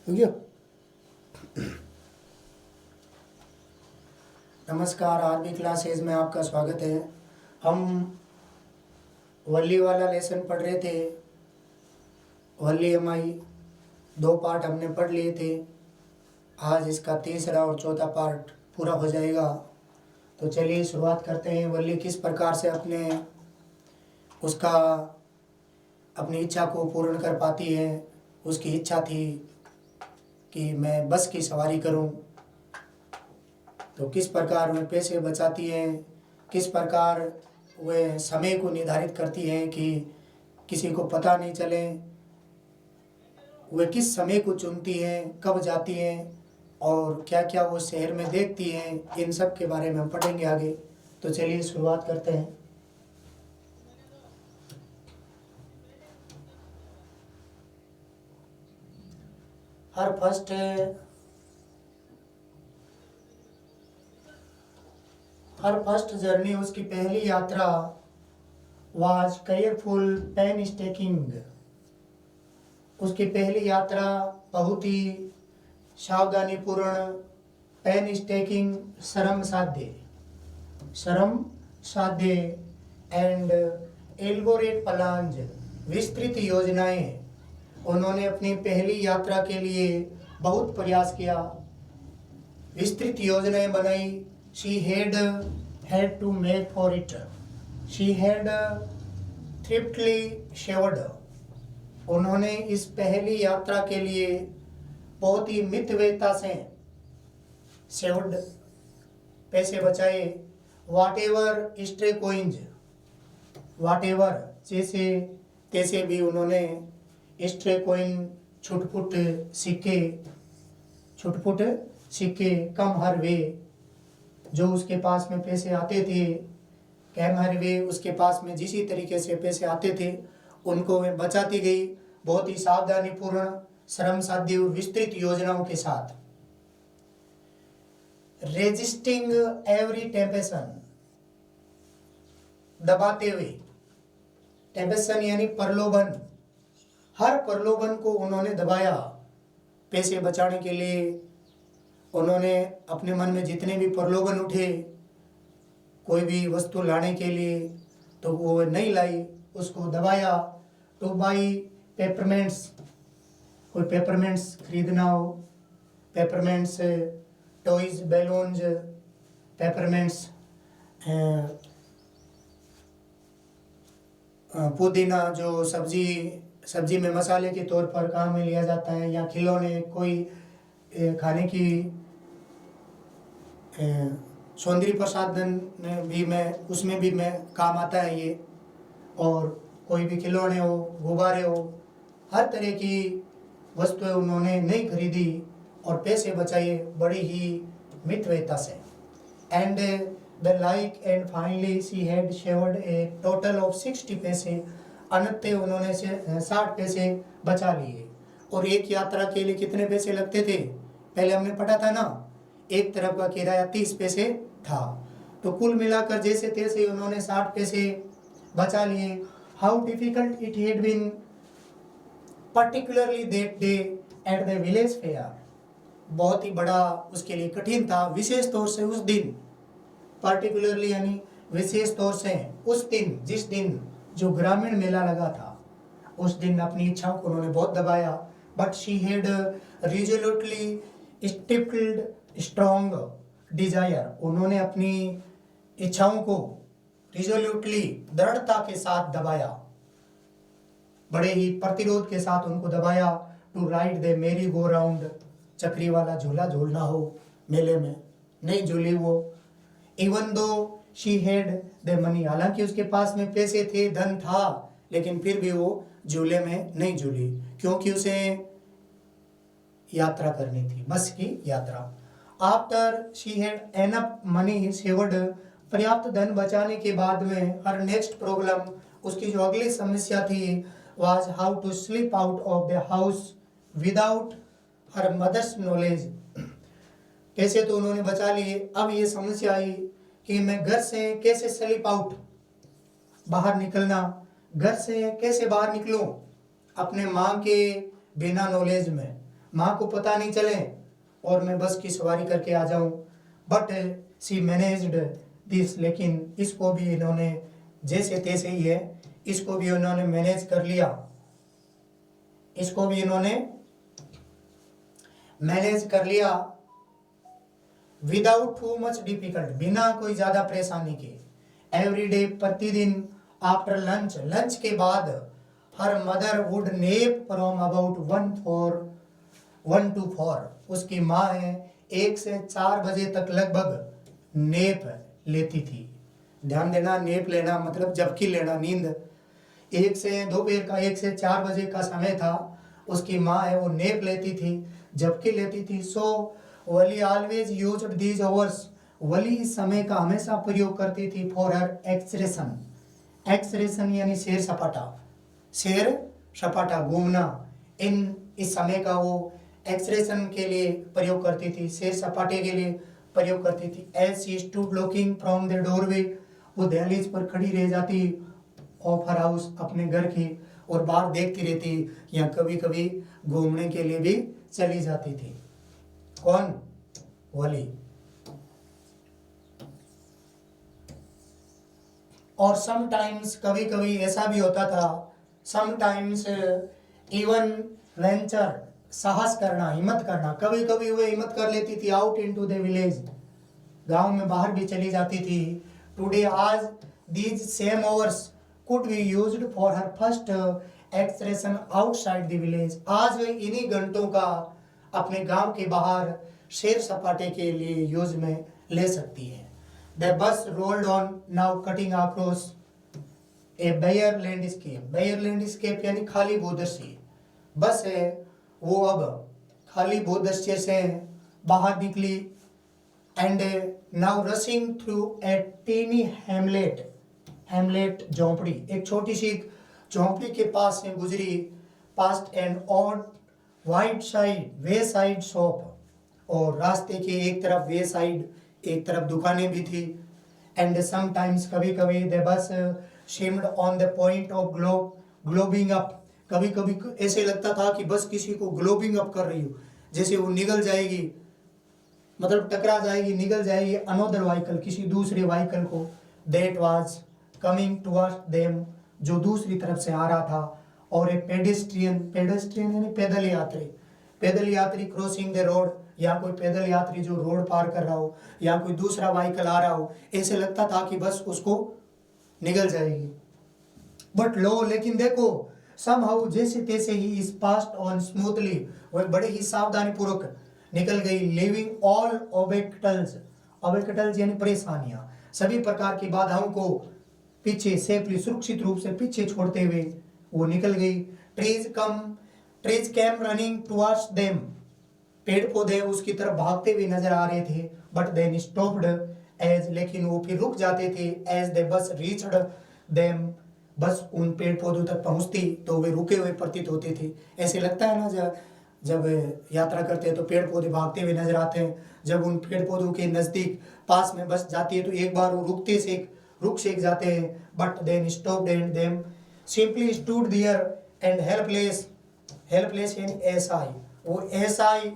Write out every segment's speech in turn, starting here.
हो गया। नमस्कार, आरबी क्लासेज में आपका स्वागत है। हम वल्ली वाला लेसन पढ़ रहे थे। वल्ली एमआई 2 पार्ट हमने पढ़ लिए थे। आज इसका तीसरा और चौथा पार्ट पूरा हो जाएगा। तो चलिए शुरुआत करते हैं। वल्ली किस प्रकार से अपनी इच्छा को पूर्ण कर पाती है। उसकी इच्छा थी कि मैं बस की सवारी करूं, तो किस प्रकार वह पैसे बचाती है, किस प्रकार वह समय को निर्धारित करती है कि किसी को पता नहीं चले, वह किस समय को चुनती हैं, कब जाती हैं और क्या क्या वो शहर में देखती हैं, इन सब के बारे में हम पढ़ेंगे आगे। तो चलिए शुरुआत करते हैं। हर फर्स्ट जर्नी, उसकी पहली यात्रा वाज केयरफुल पेनस्टेकिंग। उसकी पहली यात्रा बहुत ही सावधानीपूर्ण, पेनस्टेकिंग श्रम साध्य एंड एल्बोरेट प्लान्स, विस्तृत योजनाएं। उन्होंने अपनी पहली यात्रा के लिए बहुत प्रयास किया, विस्तृत योजनाएं बनाई। She had to make for it. She had thriftily saved. उन्होंने इस पहली यात्रा के लिए बहुत ही मितव्ययता से saved, पैसे बचाए। Whatever stray coins, whatever जैसे तैसे भी उन्होंने stray coin, छुटपुट सिक्के कम हर वे, जो उसके पास में पैसे आते थे, कम हर वे, उसके पास में जिस तरीके से पैसे आते थे उनको वे बचाती गई, बहुत ही सावधानीपूर्ण, श्रम साध्य और विस्तृत योजनाओं के साथ। रेजिस्टिंग एवरी टेम्पटेशन, दबाते हुए, टेम्पटेशन यानी प्रलोभन, हर प्रलोभन को उन्होंने दबाया। पैसे बचाने के लिए उन्होंने अपने मन में जितने भी प्रलोभन उठे, कोई भी वस्तु लाने के लिए, तो वो नहीं लाई, उसको दबाया। टू बाई पेपरमेंट्स, कोई पेपरमेंट्स खरीदना हो, पेपरमेंट्स, टॉयज, बैलून्स, पेपरमेंट्स, पुदीना जो सब्जी में मसाले के तौर पर काम में लिया जाता है, या खिलौने, कोई खाने की सौंदर्य प्रसाधन में भी उसमें भी काम आता है ये। और कोई भी खिलौने हो, गुब्बारे हो, हर तरह की वस्तुएं उन्होंने नहीं खरीदी और पैसे बचाए बड़ी ही मितव्ययता से। And the like and finally she had saved A total of 60 पैसे, अनंत उन्होंने 60 पैसे बचा लिए। और एक यात्रा के लिए कितने पैसे लगते थे, पहले हमने पढ़ा था ना, एक तरफ का किराया 30 पैसे था। तो कुल मिलाकर जैसे तैसे उन्होंने 60 पैसे बचा लिए। How difficult it had been particularly that day at the village fair, बहुत ही बड़ा उसके लिए कठिन था, विशेष तौर से उस दिन, पर्टिकुलरली यानी विशेष तौर से उस दिन, जिस दिन जो ग्रामीण मेला लगा था, उस दिन अपनी इच्छाओं को उन्होंने बहुत दबाया। But she had resolutely stifled strong desire, उन्होंने अपनी इच्छाओं को रिजोल्यूटली, दृढ़ता के साथ दबाया, बड़े ही प्रतिरोध के साथ उनको दबाया। टू राइड द मेरी गो राउंड, चक्री वाला झूला झूलना हो मेले में, नहीं झूली वो। Even though she had the money, हालांकि उसके पास में पैसे थे, धन था, लेकिन फिर भी वो झूले में नहीं झूली, क्योंकि उसे यात्रा करनी थी, बस की यात्रा। After she had enough money saved, पर्याप्त धन बचाने के बाद में हर नेक्स्ट प्रॉब्लम, उसकी जो अगली समस्या थी, was how to slip out of the house without her mother's knowledge. पैसे तो उन्होंने बचा लिए, अब ये समस्या आई कि मैं घर से कैसे स्लिप आउट, बाहर निकलना, घर से कैसे बाहर निकलूं अपने माँ के बिना नॉलेज में, माँ को पता नहीं चले और मैं बस की सवारी करके आ जाऊं। बट शी मैनेज्ड दिस, लेकिन इसको भी इन्होंने जैसे तैसे ही है, इसको भी उन्होंने मैनेज कर लिया, इसको भी इन्होंने मैनेज कर लिया विदाउट टू मच डिफिकल्ट, बिना कोई ज्यादा परेशानी के। एवरी डे, प्रतिदिन, आफ्टर लंच, लंच के बाद, her mother would nap from about 1 to 4, उसकी माँ है 1 से 4 बजे तक लगभग नेप लेती थी। ध्यान देना, नेप लेना मतलब झपकी लेना, नींद। 1 से दोपहर का 1 से 4 बजे का समय था, उसकी माँ है वो नेप लेती थी, झपकी लेती थी। सो वली ऑलवेज यूज्ड दीज आवर्स, वली इस समय का हमेशा प्रयोग करती थी फॉर हर एक्सरेशन। एक्सरेशन यानी सैर सपाटा, सैर सपाटा, घूमना। इस समय का वो एक्सरेशन के लिए प्रयोग करती थी, सैर सपाटे के लिए प्रयोग करती थी। As she stood looking from the doorway, वो दहलीज पर खड़ी रह जाती ऑफ हर हाउस, अपने घर की, और बाहर देखती रहती, या कभी कभी घूमने के लिए भी चली जाती थी। कौन? वली। और समटाइम्स, कभी कभी ऐसा भी होता था, समटाइम्स इवन वेंचर, साहस करना, हिम्मत करना, कभी कभी वो हिम्मत कर लेती थी आउट इनटू द विलेज, गांव में बाहर भी चली जाती थी। टुडे, आज, these same hours could be used for her first expression outside the village, आज वे इन्हीं घंटों का अपने गांव के बाहर सैर सपाटे के लिए यूज में ले सकती है। The bus rolled on, now cutting across a bare landscape, bare landscape यानी खाली भूदृश्य। बस है वो अब खाली भूदृश्य से बाहर निकली, and now rushing through a tiny hamlet, hamlet झोंपड़ी, एक छोटी सी झोंपड़ी के पास से गुजरी, past and on white side, wayside shop, और रास्ते के एक तरफ वे साइड, एक तरफ दुकानें भी थी। एंड समटाइम्स, कभी कभी, the bus seemed on the point of blowing up, कभी कभी ऐसे लगता था कि बस किसी को ग्लोबिंग अप कर रही हो, जैसे वो निगल जाएगी, मतलब टकरा जाएगी, निगल जाएगी अनदर व्हीकल, किसी दूसरे व्हीकल को। That was coming towards them, जो दूसरी तरफ से आ रहा था। और ए पेडेस्ट्रियन, पेडेस्ट्रियन यानी पैदल यात्री, पैदल यात्री क्रॉसिंग द रोड, या कोई पैदल यात्री जो रोड पार कर रहा हो, या कोई दूसरा व्हीकल आ रहा हो, ऐसे लगता था कि बस उसको निगल जाएगी। बट लो, लेकिन देखो, समहाउ, जैसे तैसे ही, इस पास्ट ऑन स्मूथली, वह बड़े ही सावधानी पूर्वक निकल गई, लिविंग ऑल ऑब्स्टेकल्स, ऑब्स्टेकल्स यानी परेशानियां, सभी प्रकार की बाधाओं को पीछे सेफली, सुरक्षित रूप से पीछे छोड़ते हुए वो निकल गई। Trees came running towards them, पेड़ पौधे उसकी तरफ भागते हुए नजर आ रहे थे। बट देन स्टॉप्ड एज, लेकिन वो फिर रुक जाते थे। एज दे बस रीच्ड देम, बस उन पेड़ पौधों तक पहुंचती तो वे रुके हुए प्रतीत होते थे। ऐसे लगता है ना, जब यात्रा करते हैं तो पेड़ पौधे भागते हुए नजर आते हैं। जब उन पेड़ पौधों के नजदीक पास में बस जाती है तो एक बार वो रुक सेक जाते हैं। But then stopped and them simply stood there and helpless, helpless यानी असहाय, वो असहाय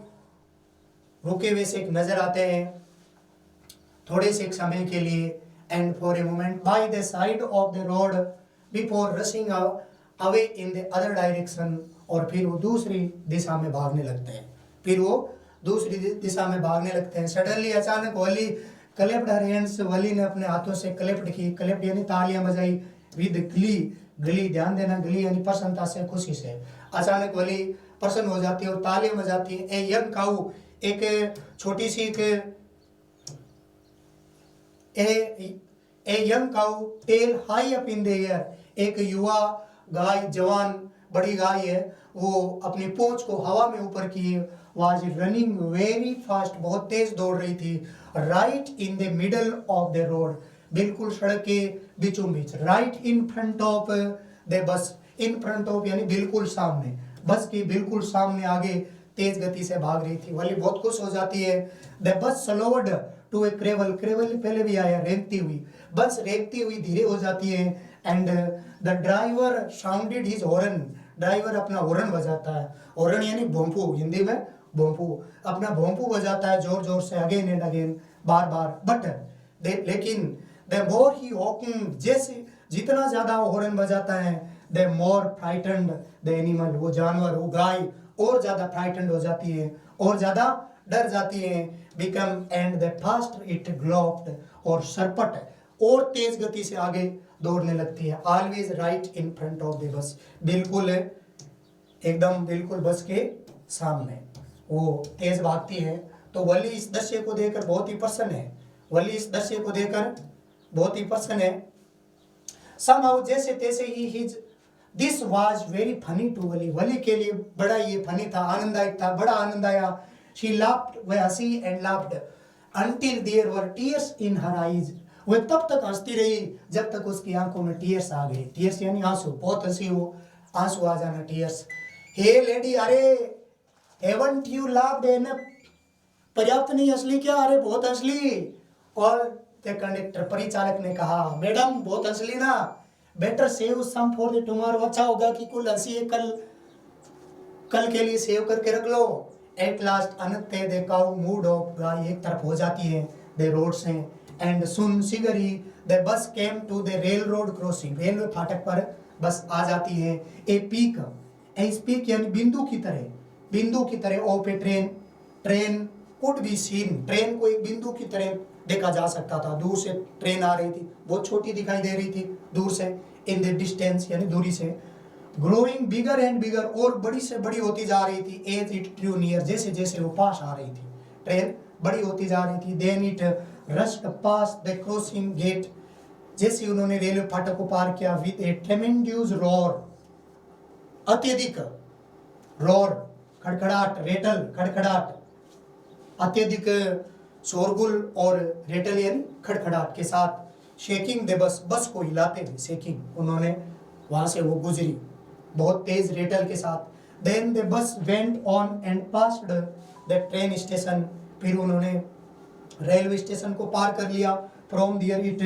रुके हुए से नजर आते हैं थोड़े से समय के लिए। And for a moment by the side of the road before rushing away in the other direction, और फिर वो दूसरी दिशा में भागने लगते हैं, फिर वो दूसरी दिशा में भागने लगते हैं। सडनली, अचानक, वली क्लैप्ड हर हैंड्स, वली ने अपने हाथों से क्लैप्ड की, क्लैप्ड यानी तालियां बजाई, विद गली, गली, ध्यान देना, गली यानी प्रसन्नता से, खुशी से। अचानक वली प्रसन्न हो जाती है और तालियां बजाती है। ए यंग काऊ, एक छोटी सी a young cow tail high up in the air, एक युवा गाय, जवान बड़ी गाय है, वो अपनी पूंछ को हवा में ऊपर किए, वाज रनिंग वेरी फास्ट, बहुत तेज दौड़ रही थी। Right in the middle of the road, बिल्कुल सड़क के बीचों बीच। Right in front of the bus, in front of यानी बिल्कुल सामने, बस के बिल्कुल सामने आगे तेज गति से भाग रही थी। वाली बहुत खुश हो जाती है। द बस स्लोड टू ए क्रेवल, क्रेवल पहले भी आया, रेंगती हुई, बस रेंगती हुई धीरे हो जाती है। And the driver sounded his horn, driver अपना हॉर्न बजाता है, हॉर्न यानी भोंपू, हिंदी में भोंपू, अपना भोंपू बजाता है जोर जोर से, again and again, bar bar. But लेकिन द मोर ही हॉकिंग, जैसे जितना ज्यादा हॉर्न बजाता है, the more frightened the animal, वो जानवर, वो गाय और ज्यादा फ्राइटन्ड हो जाती है, और ज्यादा डर जाती है। Become and the fast it galloped, और सरपट और तेज गति से आगे दौड़ने लगती है। Always right in front of the बस, बिल्कुल एकदम बिल्कुल बस के सामने वो तेज भागती है। तो वली इस दृश्य को देखकर बहुत ही प्रसन्न है, वली इस दृश्य को देखकर बहुत ही प्रसन्न है। somehow जैसे तैसे ही his this was very funny to Wali, Wali के लिए बड़ा ये फनी था, आनंददायक था, बड़ा आनंद आया। शी लाफ्ड, वह हंसी, and laughed until there were tears in her eyes, वह तब तक हंसती रही जब तक उसकी आंखों में टीयर्स आ गए। टीयर्स यानी आंसू, बहुत हंसी हो, आंसू आ जाना, टीयर्स। हे लेडी, अरे हेवंट यू लाफ्ड एनफ, पर्याप्त नहीं हंस ली क्या, अरे बहुत हंस ली। और द कंडक्टर, परिचालक ने कहा, मैडम बहुत हंस ली ना, better save some for the tomorrow, अच्छा होगा कि कुल हंसी है कल के लिए सेव करके रख लो। At last and the cow moved off, गाय एक तरफ हो जाती है द रोड से, एंड सुन सिगरी the bus came to the railroad crossing, railway फाटक पर बस आ जाती है। ए पीक, ए स्पीक यानी बिंदु की तरह, बिंदु की तरह of A train, train could be seen, train को एक बिंदु की तरह देखा जा सकता था, दूर से ट्रेन आ रही थी, बहुत छोटी दिखाई दे रही थी दूर से, इन द डिस्टेंस यानी दूरी से। ग्रोइंग बिगर एंड बिगर, और बड़ी से बड़ी होती जा रही थी। एज इट ड्रू नियर, जैसे जैसे वो पास आ रही थी, ट्रेन बड़ी होती जा रही थी। Then it rushed past the crossing gate, जैसे उन्होंने रेलवे फाटक को पार किया, विद ए ट्रेमेंड्यूस रोर, अत्यधिक रोर, खड़खड़ाट, रेटल, खड़खड़ाट, अत्यधिक शोरगुल और रेटल यानी खड़खड़ाट के साथ। शेकिंग द बस, बस को हिलाते हुए, शेकिंग, उन्होंने वहां से वो गुजरी बहुत तेज रेटल के साथ। Then the bus went on and passed the train station, फिर उन्होंने रेलवे स्टेशन को पार कर लिया। From there it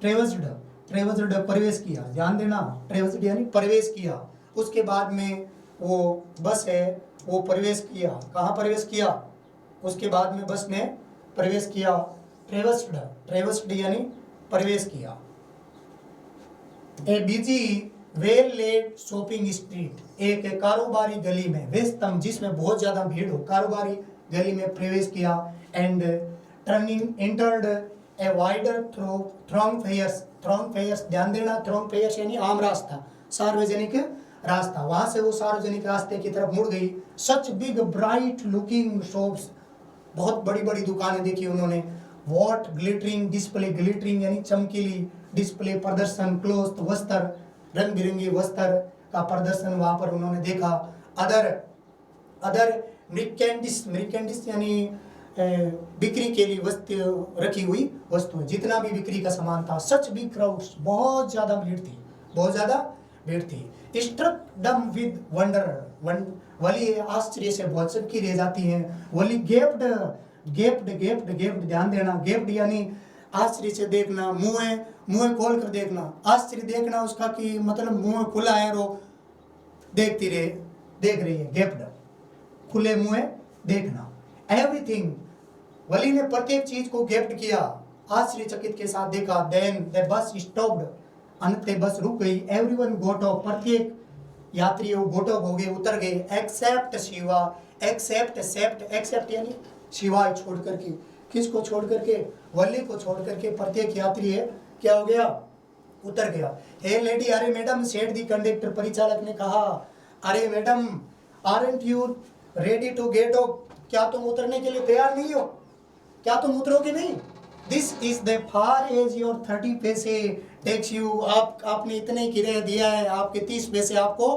traversed, traversed प्रवेश किया, ध्यान देना, ट्रेवर्स्ड यानी प्रवेश किया। उसके बाद में वो बस है वो प्रवेश किया, कहाँ प्रवेश किया, उसके बाद में बस ने प्रवेश किया। ट्रेवर्स्ड, ट्रेवर्स्ड यानी प्रवेश किया। A busy well laid shopping street, एक कारोबारी गली में, व्यस्तम जिसमें बहुत ज्यादा भीड़ हो, कारोबारी गली में प्रवेश किया। And turning entered a wider thoroughfares, thoroughfares ध्यान देना, थ्रॉन्ग फेयर्स यानी आम रास्ता, सार्वजनिक रास्ता, वहां से वो सार्वजनिक रास्ते की तरफ मुड़ गई। Such big bright looking shops, बहुत बड़ी बड़ी दुकानें देखी उन्होंने। वॉट ग्लिटरिंग डिस्प्ले, ग्लिटरिंग यानी चमकीली, डिस्प्ले प्रदर्शन, क्लोथ वस्त्र, रंग बिरंगी वस्त्र का प्रदर्शन वहां पर उन्होंने देखा। अदर मृकेंडिस, मृकेंडिस यानी बिक्री के लिए वस्तु रखी हुई वस्तु, जितना भी बिक्री का सामान था। सच बिग क्राउड्स, बहुत ज्यादा भीड़ थी, बहुत ज्यादा भीड़ थी। स्ट्रक डम विद वंडर, वली आश्चर्य से बहुत चमकी रह जाती हैं। वली गेप्ड, गेप्ड गेप्ड गेप्ड ध्यान देना, गेप्ड यानी आश्चर्य से देखना, मुंह खोल कर देखना, आश्चर्य देखना उसका कि मतलब मुंह खुला है और वो देखती रहे, देख रही है, गेप्ड खुले मुंह देखना। एवरीथिंग, वली ने प्रत्येक चीज को गेप्ड किया, आश्चर्यचकित के साथ देखा। देन द बस स्टॉप्ड, अंत बस रुक गई। एवरीवन गोट ऑफ, प्रत्येक यात्री वो गोट ऑफ हो गए, उतर गए। एक्सेप्ट शिवा, एक्सेप्ट सेप्ट, एक्सेप्ट यानी शिवाय छोड़ करके, किसको छोड़ करके, वली को छोड़ करके प्रत्येक यात्री है क्या हो गया, उतर गया। हे लेडी, अरे मैडम, सेड दी कंडक्टर, परिचालक ने कहा, अरे madam, aren't you ready to get off, क्या तुम उतरने के लिए तैयार नहीं हो, क्या तुम उतरोगे नहीं। This is the far as your 30 पैसे टेक्स यू, आपने इतने किराया दिया है, आपके 30 पैसे आपको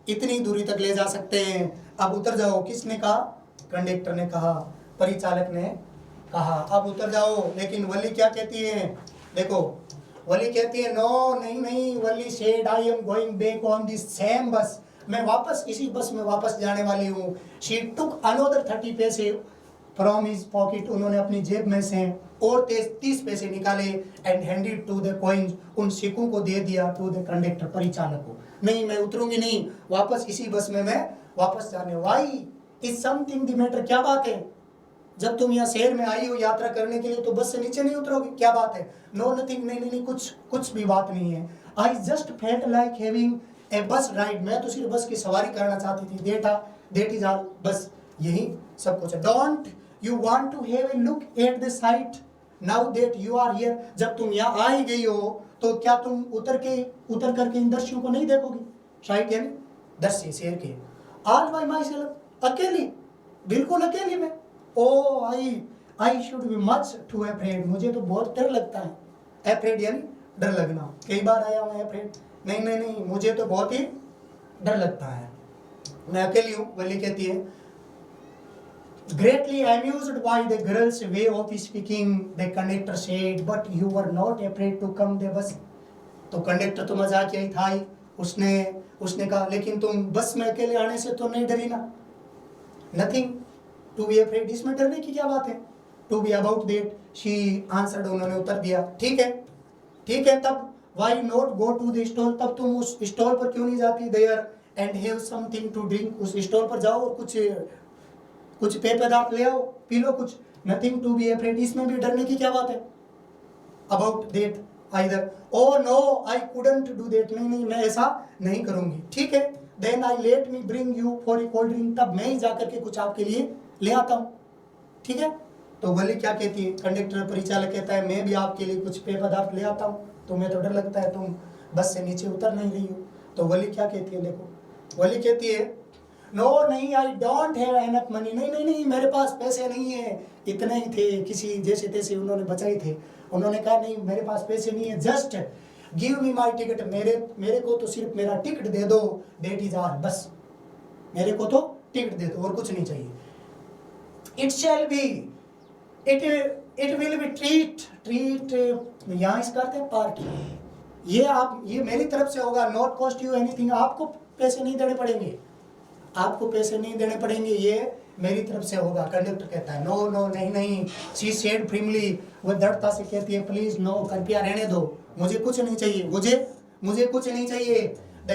इतनी दूरी तक ले जा सकते हैं, अब उतर जाओ। किसने कहा, कंडक्टर ने कहा, परिचालक ने कहा अब उतर जाओ। लेकिन वली क्या कहती है, देखो वली कहती है, नो नहीं नहीं, Wali said I am going back on this same bus, मैं वापस इसी बस में वापस जाने वाली हूँ। शी टुक अनदर 30 पैसे फ्रॉम हिज पॉकेट, उन्होंने अपनी जेब में से और 30 पैसे निकाले and handed to the coins, उन सिक्कों को दे दिया टू द कंडक्टर, परिचालक को। नहीं मैं उतरूंगी नहीं, वापस इसी बस में मैं वापस जाने। Why is something the matter, क्या बात है? जब तुम यहाँ शहर में आई हो यात्रा करने के लिए तो बस से नीचे नहीं उतरोगे, क्या बात है? नो नथिंग, नहीं कुछ भी बात नहीं है। I just felt like having a बस राइड, मैं तो सिर्फ बस की सवारी करना चाहती थी। देट इज ऑल, बस यही सब कुछ है। Don't you want to have a look at the sight now that you are here, जब तुम यहाँ आ ही गई हो तो क्या तुम उतर करके इन दृश्यों को नहीं देखोगी? साइट यानी दृश्य शहर के। ऑल बाय माई सेल्फ, अकेली, बिल्कुल अकेली में। Oh I should be much too afraid, मुझे तो बहुत डर लगता है। अफ्रेड यानी डर लगना, कई बार आया हूँ अफ्रेड, नहीं मुझे तो बहुत ही डर लगता है, मैं अकेली हूँ। वली कहती है greatly amused by the girl's way of speaking, the conductor said, but you were not afraid to come the bus, तो कंडक्टर तो मजाकिया ही था ही, उसने कहा लेकिन तुम बस में अकेले आने से तो नहीं डरी ना? नथिंग टू बी अफ्रेड, इसमें डरने की क्या बात है? To be about that she answered, उन्होंने उत्तर दिया ठीक है। तब why not go to the stall, तब तुम उस स्टॉल पर क्यों नहीं जाती? There and have something to drink, उस स्टॉल पर जाओ और कुछ पेय पदार्थ ले आओ, पी लो कुछ। नथिंग टू बी अफ्रेड, इसमें भी डरने की क्या बात है? About that either, oh no I couldn't do that, नहीं मैं ऐसा नहीं करूंगी। ठीक है, then I let me bring you for a cold drink, तब मैं ही जाकर के कुछ आपके लिए ले आता हूँ। ठीक है, तो वली क्या कहती है? कंडक्टर परिचालक कहता है मैं भी आपके लिए कुछ पेय पदार्थ ले आता हूँ, तुम्हें तो डर लगता है, तुम बस से नीचे उतर नहीं रही हो। तो वली क्या कहती है? देखो, वली कहती है नो नहीं, I don't have enough money, नहीं मेरे पास पैसे नहीं है, इतने ही थे, किसी जैसे तैसे उन्होंने बचाए थे। उन्होंने कहा नहीं मेरे पास पैसे नहीं है, just give me my ticket, मेरे को तो सिर्फ मेरा टिकट दे दो, दैट इज ऑल, बस मेरे को तो टिकट दे दो और कुछ नहीं चाहिए। It shall be, it will be treat, यहाँ इसका अर्थ है पार्टी, ये मेरी तरफ से होगा, नॉट कॉस्ट यू एनीथिंग, आपको पैसे नहीं देने पड़ेंगे, ये मेरी तरफ से होगा। कंडक्टर कहता है नो नहीं, शी सेड फ्रीमली, वो दृढ़ता से कहती है प्लीज नो, कृपया रहने दो, मुझे कुछ नहीं चाहिए। द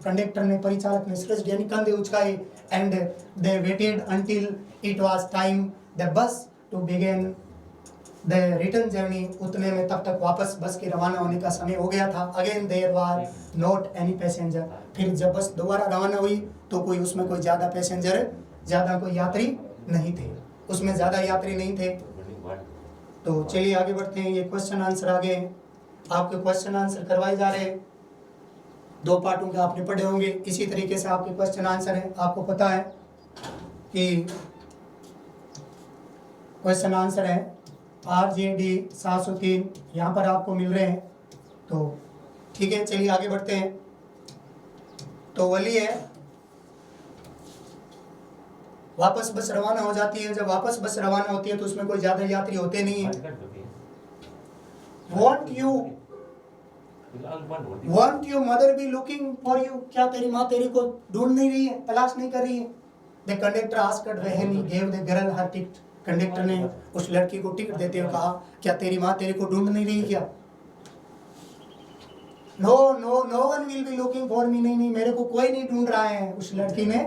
कंडक्टर ने, परिचालक ने श्रृष्ट यानी कंधे उचकाए, and they waited until it was time the bus to begin the return journey, उतने में तब तक वापस बस के रवाना होने का समय हो गया था। Again there were not any passenger, फिर जब बस दोबारा रवाना हुई तो उसमें कोई ज़्यादा कोई यात्री नहीं थे, उसमें ज़्यादा यात्री नहीं थे। तो चलिए आगे बढ़ते हैं, ये क्वेश्चन आंसर आगे आपके क्वेश्चन आंसर करवाए जा रहे हैं, 2 पार्टों के आपने पढ़े होंगे, इसी तरीके से आपके क्वेश्चन आंसर है। आपको पता है कि क्वेश्चन आंसर है RJD 703 यहाँ पर आपको मिल रहे हैं। तो ठीक है, चलिए आगे बढ़ते हैं। तो वली है, वापस बस रवाना हो जाती है। जब वापस बस रवाना होती है तो उसमें कोई ज्यादा यात्री होते नहीं है। Want you mother B looking for you, क्या तेरी माँ तेरी को ढूंढ नहीं रही है, तलाश नहीं कर रही है? The conductor asked when he gave the girl her ticket, conductor ने उस लड़की को टिकट देते हुए कहा क्या तेरी माँ तेरे को ढूंढ नहीं रही क्या? No one will be looking for me, नहीं मेरे को कोई नहीं ढूंढ रहा है, उस लड़की ने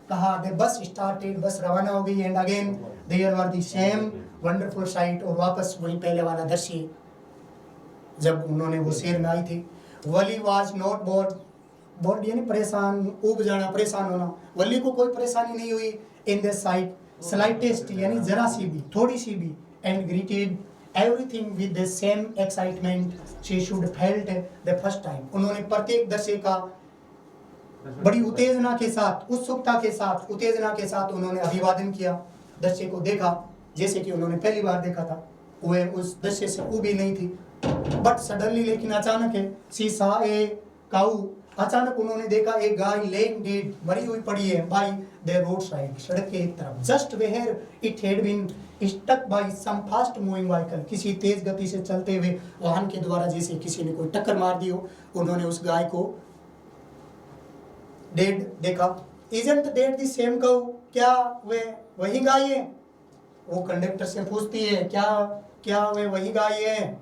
कहा। द बस स्टार्टेड, बस रवाना हो गई, and again there were the same wonderful sight, और वापस वही पहले वाला दृश्य जब उन्होंने वो शहर में आई थी। वली वाज नॉट बोर्ड यानी परेशान, ऊब जाना, परेशान होना। वली को कोई परेशानी नहीं हुई इन द साइट स्लाइटेस्ट यानी जरा सी भी, थोड़ी सी भी, and greeted everything with the same excitement she should felt the first time. उन्होंने प्रत्येक दृश्य का बड़ी उत्तेजना के साथ, उत्सुकता के साथ, उत्तेजना के साथ उन्होंने अभिवादन किया, दृश्य को देखा जैसे कि उन्होंने पहली बार देखा था। वे उस दृश्य से ऊबी नहीं थी। बट सडनली, लेकिन अचानक है, शी सा ए काऊ, अचानक उन्होंने देखा एक गाय लेइंग डेड, मरी हुई पड़ी है, बाय द रोड साइड, सड़क के एक तरफ, just where it had been stuck by some fast moving vehicle, किसी तेज गति से चलते हुए वाहन के द्वारा जैसे किसी ने कोई टक्कर मार दी हो। उन्होंने उस गाय को डेड देखा, isn't that the same cow, क्या वे वही गाय है? वो कंडक्टर से पूछती है क्या क्या वे वही गाय है?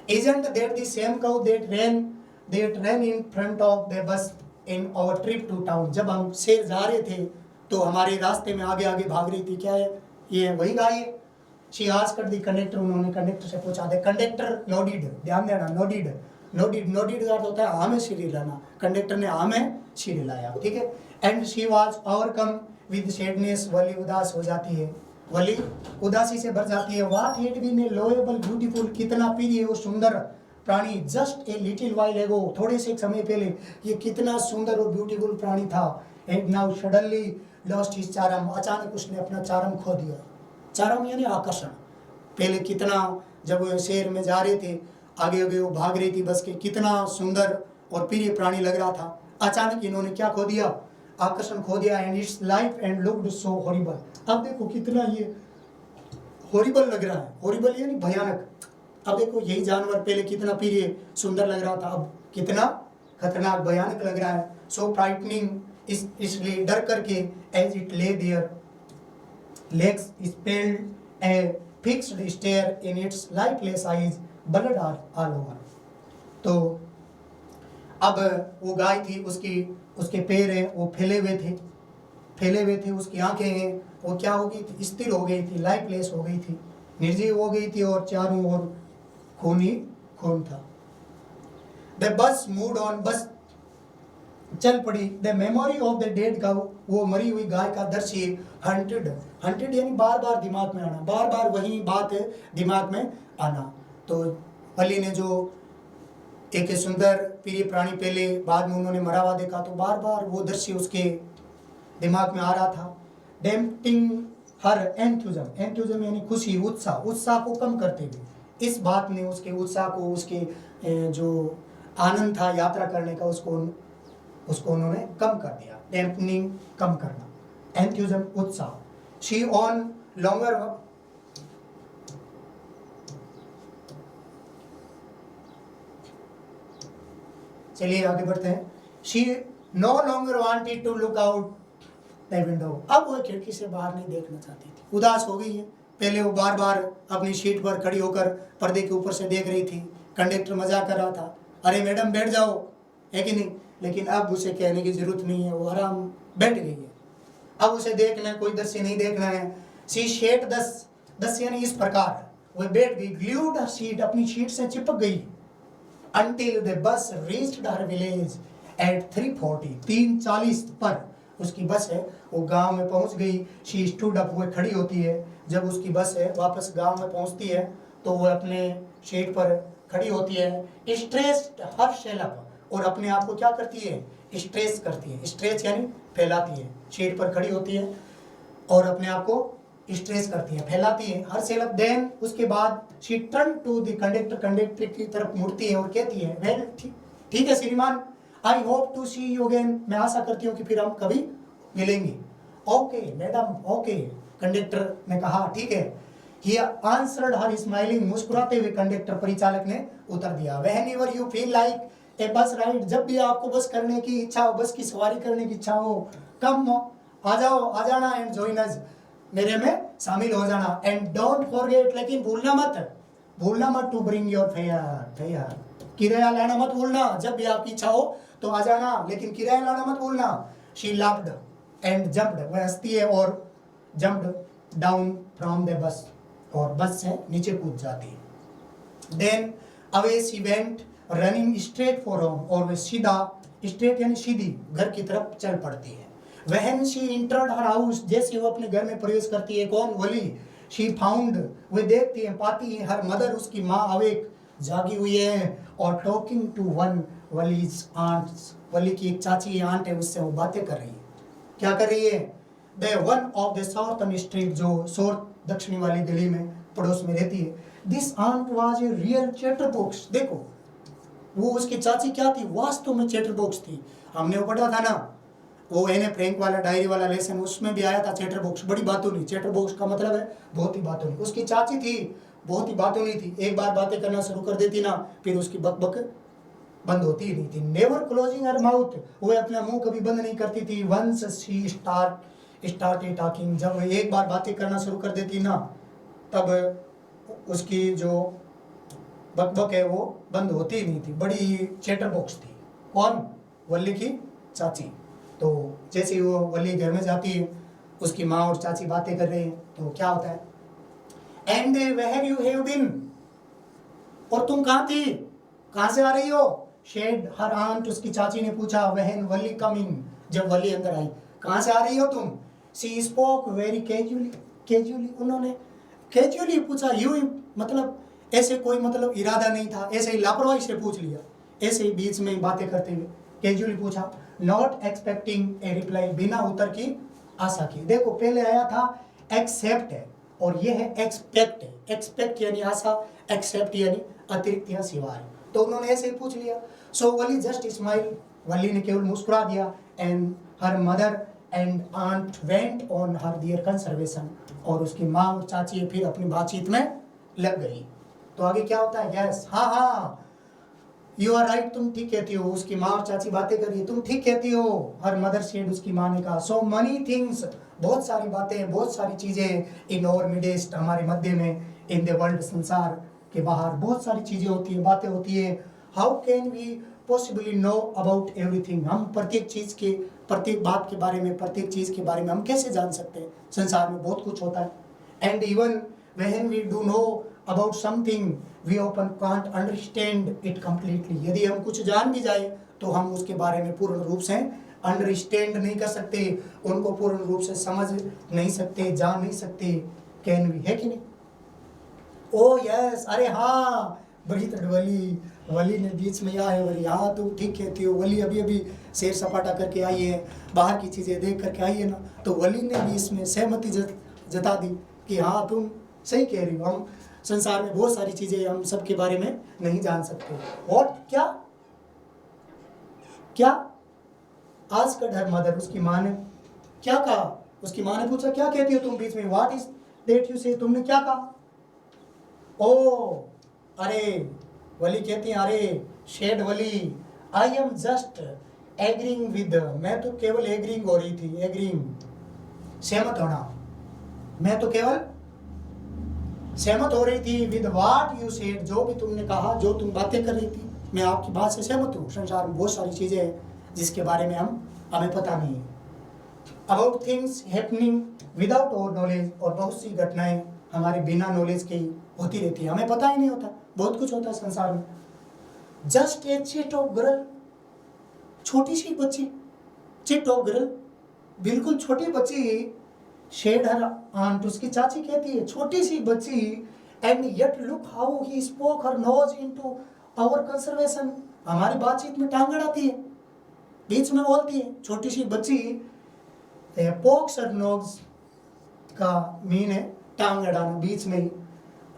Isn't that the same cow that ran in front of the bus in our trip to town. जब हम शेर जा रहे थे तो हमारे रास्ते में आगे आगे भाग रही थी, क्या है ये वही गाय है? शी आस्क्ड द कंडक्टर, उन्होंने कंडक्टर से पूछा। द कंडक्टर नोडिड, ध्यान देना, नोडिड का अर्थ होता है हाँ में सिर हिलाना। कंडक्टर ने हाँ में सिर हिलाया, ठीक है। And she was overcome with sadness, Wali उदास हो जाती है, वली उदासी से भर जाती है। What had been a lovable beautiful, कितना प्रिय और सुंदर प्राणी, जस्ट ए लिटिल वाइल एगो, थोड़े से समय पहले ये कितना सुंदर और ब्यूटीफुल प्राणी था। And now suddenly lost his charm, अचानक उसने अपना चारम खो दिया। चारम यानी आकर्षण। पहले कितना, जब वो शहर में जा रहे थे, आगे आगे वो भाग रही थी बस के, कितना सुंदर और प्रिय प्राणी लग रहा था, अचानक इन्होंने क्या खो दिया? आकर्षण खो दिया। And it's life and looked so horrible, अब देखो कितना ये हॉरिबल लग रहा है, हॉरिबल यानी भयानक। अब देखो यही जानवर पहले कितना प्रिय सुंदर लग रहा था, अब कितना खतरनाक भयानक लग रहा है। सो फ्राइटनिंग, इसलिए डर करके, as it lay their legs spelled a fixed stare in its lifeless eyes, blood all over। तो अब वो गाय थी, उसके पैर हैं वो फैले हुए थे, उसकी आंखें हैं वो क्या हो गई थी? स्थिर हो गई थी, लाइफलेस हो गई थी, निर्जीव हो गई थी, और चारों ओर खून ही खून था। द बस मूव्ड ऑन, बस चल पड़ी। The memory of the dead cow, वो मरी हुई गाय का दृश्य हंटेड यानी बार बार दिमाग में आना, बार बार वही बात दिमाग में आना। तो वली ने जो एक सुंदर प्रिय प्राणी पहले, बाद में उन्होंने मरा हुआ देखा, तो बार बार वो दृश्य उसके दिमाग में आ रहा था। डैम्पिंग हर एंथुजम यानी खुशी, उत्साह को कम करते हुए, इस बात ने उसके उत्साह को, उसके जो आनंद था यात्रा करने का, उसको उन्होंने कम कर दिया। डैम्पनिंग कम करना, एंथुजम उत्साह। शी ऑन लॉन्गर, चलिए आगे बढ़ते हैं। She no longer wanted to look out the window, अब वो खिड़की से बाहर नहीं देखना चाहती थी, उदास हो गई है। पहले वो बार बार अपनी सीट पर खड़ी होकर पर्दे के ऊपर से देख रही थी, कंडक्टर मजाक कर रहा था, अरे मैडम बैठ जाओ, है कि नहीं, लेकिन अब उसे कहने की जरूरत नहीं है, वो आराम बैठ गई है। अब उसे देखना है, कोई दृश्य नहीं देखना है। सी शेट दस यानी इस प्रकार, वह बैठ गई, ग्लूड हर सीट, अपनी सीट से चिपक गई। Until the bus reached her village at 3:40, 3:40 पर उसकी बस है वो गांव में पहुंच गई। शी स्टूड अप, वो खड़ी होती है, जब उसकी बस है वापस गांव में पहुंचती है तो वो अपने सीट पर खड़ी होती है। स्ट्रेस्ड हर शेलअप, और अपने आप को क्या करती है? स्ट्रेस करती है, स्ट्रेच यानी फैलाती है, सीट पर खड़ी होती है और अपने आप को स्ट्रेस करती है, फैलाती है, हर सेलअप। देन उसके बाद she turn to the conductor की तरफ मुड़ती है और कहती है, वेल ठीक है श्रीमान, I hope to see you again, मैं आशा करती हूँ कि फिर हम कभी मिलेंगे। ओके मैडम, ओके, कंडक्टर ने कहा ठीक है। ही आंसर्ड हर स्माइलिंग, मुस्कुराते हुए कंडक्टर परिचालक ने उत्तर दिया। Whenever you feel like a बस राइड, जब भी आपको बस करने की इच्छा हो, बस की सवारी करने की इच्छा हो, कम आ जाना एंड जॉइन अस, मेरे में शामिल हो जाना। एंड डोंट फॉरगेट, लेकिन भूलना मत टू ब्रिंग योर फेयर, किराया लाना मत भूलना, जब भी आपकी इच्छा हो तो आ जाना, लेकिन किराया लाना मत भूलना। शी लाफ्ड एंड जंप्ड, वह हंसती है और jumped down from the bus, और बस से नीचे कूद जाती है। Then away she went running straight for home, और वह सीधा, स्ट्रेट यानी सीधी, घर की तरफ चल पड़ती है। When she entered her house, जैसे वो अपने घर में प्रवेश करती है, कौन? वली। She found, वे देखती है, पाती है, her mother, उसकी माँ अवेक, जागी हुई है, और talking to one, वली's aunts, वली की एक चाची आंट है, उससे वो बातें कर रही है। क्या कर रही है? The one of the southern street, जो साउथ दक्षिणी वाली गली में पड़ोस में रहती है। This aunt was a real chatterbox, देखो वो उसकी चाची क्या थी? वास्तव में चैटरबॉक्स थी। हमने वो पढ़ा था ना, वो एने फ्रैंक वाला डायरी वाला लेसन, उसमें भी आया था चैटरबॉक्स, बड़ी बातूनी। चैटरबॉक्स का मतलब है बहुत ही बातूनी। उसकी चाची थी, बहुत ही बातूनी थी, एक बार बातें करना शुरू कर देती ना, फिर उसकी बक बंद होती ही नहीं थी। नेवर क्लोजिंग हर माउथ, वो अपना मुंह कभी बंद नहीं करती थी। वंस शी स्टार्टेड टॉकिंग, जब वो एक बार बातें करना शुरू कर देती ना, तब उसकी जो बकबक है वो बंद होती ही नहीं थी। बड़ी चैटर बॉक्स थी। कौन? वली की चाची। तो जैसे ही वो वली घर में जाती है, उसकी माँ और चाची बातें कर रहे हैं, तो क्या होता है, and where you have been, और तुम कहाँ थी, कहाँ से आ रही हो? शेड हर आंट, उसकी चाची ने पूछा। वहन वली कम इन, जब वली अंदर आई, कहाँ से आ रही हो तुम? सी स्पोक वेरी कैजुअली, उन्होंने कैजुअली पूछा, यूं ही, मतलब ऐसे कोई मतलब इरादा नहीं था, ऐसे ही लापरवाही से पूछ लिया, ऐसे ही बीच में बातें करते हुए कैजुअली पूछा। नॉट एक्सपेक्टिंग ए रिप्लाई, बिना उत्तर की आशा की। देखो पहले आया था एक्सेप्ट है, और ये है एक्सपेक्ट है। एक्सपेक्ट यानी आशा, एक्सेप्ट यानी अतिरिक्त या सिवाय। तो उन्होंने ऐसे ही पूछ लिया। सो वली जस्ट स्माइल, वली ने केवल मुस्कुरा दिया। And her mother and aunt went on her their conversation, और उसकी माँ और चाची फिर अपनी बातचीत में लग गई। तो आगे क्या होता है? यस, हाँ, यू आर राइट, तुम ठीक कहती हो। उसकी माँ और चाची बातें कर रही है, तुम ठीक कहती हो। हर मदर सेड, उसकी माँ ने कहा। सो मनी थिंग्स, बहुत सारी बातें, बहुत सारी चीजें, इन और मिडेस्ट, हमारे मध्य में, इन द वर्ल्ड, संसार के बाहर बहुत सारी चीजें होती है, बातें होती है। How can we possibly know about everything, हम प्रत्येक चीज के, प्रत्येक बात के बारे में, प्रत्येक चीज के बारे में हम कैसे जान सकते हैं? संसार में बहुत कुछ होता है। And even when we do know about something we often can't understand it completely, यदि हम कुछ जान भी जाए तो हम उसके बारे में पूर्ण रूप से अंडरस्टैंड नहीं कर सकते, उनको पूर्ण रूप से समझ नहीं सकते, जान नहीं सकते। कैन वी, है कि नहीं? ओ यस, अरे हाँ, बड़ी तड़वली, वली ने बीच में आए, वली हाँ तुम ठीक कहती हो। वली अभी अभी सैर सपाटा करके आई है, बाहर की चीज़ें देख करके आई है ना, तो वली ने भी इसमें सहमति जता दी कि हाँ तुम सही कह रही हो, हम संसार में बहुत सारी चीज़ें हम सबके बारे में नहीं जान सकते। और क्या क्या आज का डर मदर, उसकी माँ ने क्या कहा? उसकी माँ ने पूछा, क्या कहती हो तुम बीच में? व्हाट इज दैट यू से, तुमने क्या कहा? ओ, अरे, वली कहती है, अरे शेड वली, I am just agreeing with, मैं तो केवल एग्रीइंग हो रही थी, एग्रीइंग, सहमत होना, मैं तो केवल सहमत हो रही थी। विद व्हाट यू सेड, जो भी तुमने कहा, जो तुम बातें कर रही थी, मैं आपकी बात से सहमत हूँ। संसार में बहुत सारी चीजें हैं जिसके बारे में हमें पता नहीं है। About things happening without our knowledge, और बहुत सी घटनाएं हमारे बिना नॉलेज के ही होती रहती है, हमें पता ही नहीं होता, बहुत कुछ होता है संसार में। Just a chit of girl, छोटी सी बच्ची, चिट ऑफ गर्ल, बिल्कुल छोटी बच्ची। शेड हर आंट, उसकी चाची कहती है, छोटी सी बच्ची। And yet look how he spoke her nose into our conversation, हमारी बातचीत में टांग अड़ाती है, बीच में बोलती है। छोटी सी बच्ची, पोक्स हर नोज का मीन है टांग अड़ाना, बीच में ही।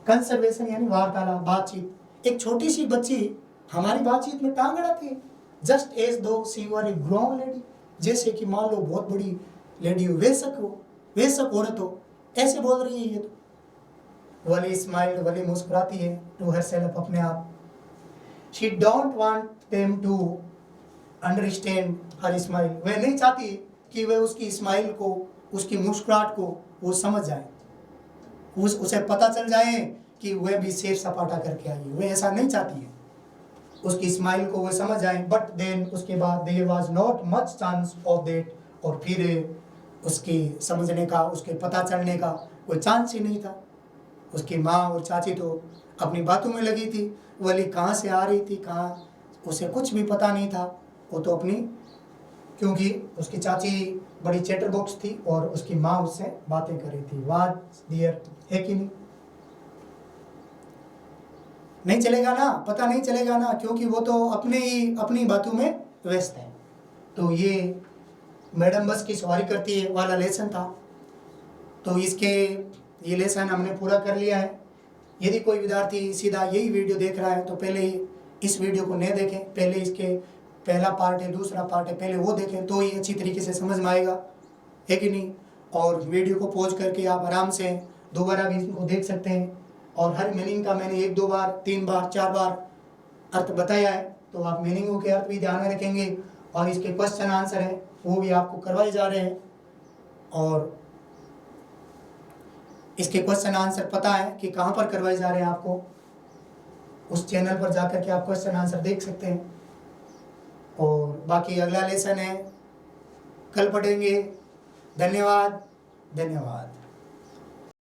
कंसर्वेशन यानी वार्तालाप, बातचीत। एक छोटी सी बच्ची हमारी बातचीत में टांग अड़ाती है। जस्ट एज दो सी वर ए ग्रोन लेडी, जैसे कि मान लो बहुत बड़ी लेडी हो, वेशक औरत हो, ऐसे बोल रही है ये तो। वली स्माइल्ड, वली मुस्कुराती है, टू हरसेल्फ, अपने आप। She don't want them to understand her smile, वह नहीं चाहती कि वे उसकी स्माइल को, उसकी मुस्कुराहट को वो समझ जाए, उसे पता चल जाए कि वह भी सैर सपाटा करके आई है, वह ऐसा नहीं चाहती है, उसकी स्माइल को वह समझ जाए। बट देन, उसके बाद, there was not much chance of that, और फिर उसकी समझने का, उसके पता चलने का कोई चांस ही नहीं था। उसकी माँ और चाची तो अपनी बातों में लगी थी, वली कहाँ से आ रही थी, कहाँ, उसे कुछ भी पता नहीं था। वो तो अपनी, क्योंकि उसकी चाची बड़ी चैटर बॉक्स थी और उसकी माँ उससे बातें कर रही थी। वाट डियर, है कि नहीं? नहीं चलेगा ना, पता नहीं चलेगा ना, क्योंकि वो तो अपनी बातों में व्यस्त है। तो ये मैडम बस की सवारी करती है वाला लेसन था। तो ये लेसन हमने पूरा कर लिया है। यदि कोई विद्यार्थी सीधा यही वीडियो देख रहा है तो पहले ही इस वीडियो को न देखें, पहले इसके पहला पार्ट है, दूसरा पार्ट है, पहले वो देखें तो ही अच्छी तरीके से समझ में आएगा, है कि नहीं? और वीडियो को पॉज करके आप आराम से दोबारा भी इसको देख सकते हैं। और हर मीनिंग का मैंने 1-2 बार, 3 बार, 4 बार अर्थ बताया है, तो आप मीनिंगों के अर्थ भी ध्यान में रखेंगे और इसके क्वेश्चन आंसर हैं वो भी आपको करवाए जा रहे हैं और इसके क्वेश्चन आंसर पता है कि कहाँ पर करवाए जा रहे हैं आपको उस चैनल पर जाकर के आप क्वेश्चन आंसर देख सकते हैं। और बाकी अगला लेसन है कल पढ़ेंगे। धन्यवाद।